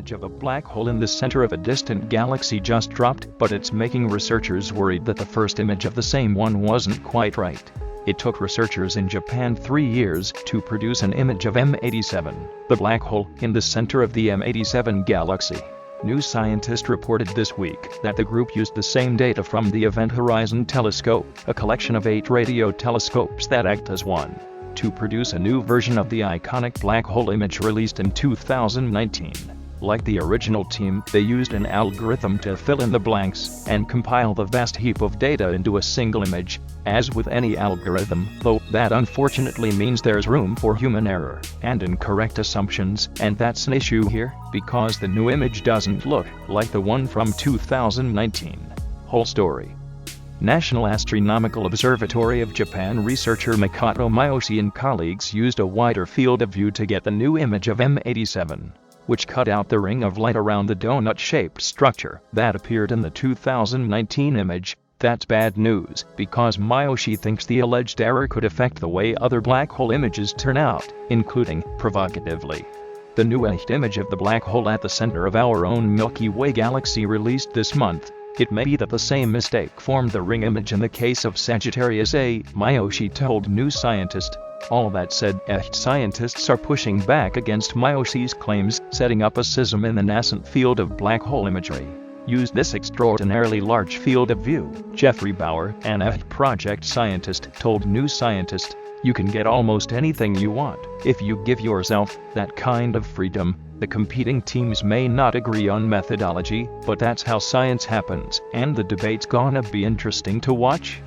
image of a black hole in the center of a distant galaxy just dropped, but it's making researchers worried that the first image of the same one wasn't quite right. It took researchers in Japan 3 years to produce an image of M87, the black hole in the center of the M87 galaxy. New Scientist reported this week that the group used the same data from the Event Horizon Telescope, a collection of 8 radio telescopes that act as one, to produce a new version of the iconic black hole image released in 2019. Like the original team, they used an algorithm to fill in the blanks and compile the vast heap of data into a single image. As with any algorithm, though, that unfortunately means there's room for human error and incorrect assumptions, and that's an issue here, because the new image doesn't look like the one from 2019. Whole story. National Astronomical Observatory of Japan researcher Makoto Miyoshi and colleagues used a wider field of view to get the new image of M87, which cut out the ring of light around the donut-shaped structure that appeared in the 2019 image. That's bad news, because Miyoshi thinks the alleged error could affect the way other black hole images turn out, including, provocatively, the new echt image of the black hole at the center of our own Milky Way galaxy released this month. It may be that the same mistake formed the ring image in the case of Sagittarius A, Miyoshi told New Scientist. All that said, echt scientists are pushing back against Miyoshi's claims, setting up a schism in the nascent field of black hole imagery. Use this extraordinarily large field of view, Jeffrey Bauer, an echt project scientist, told New Scientist. You can get almost anything you want if you give yourself that kind of freedom. The competing teams may not agree on methodology, but that's how science happens, and the debate's gonna be interesting to watch.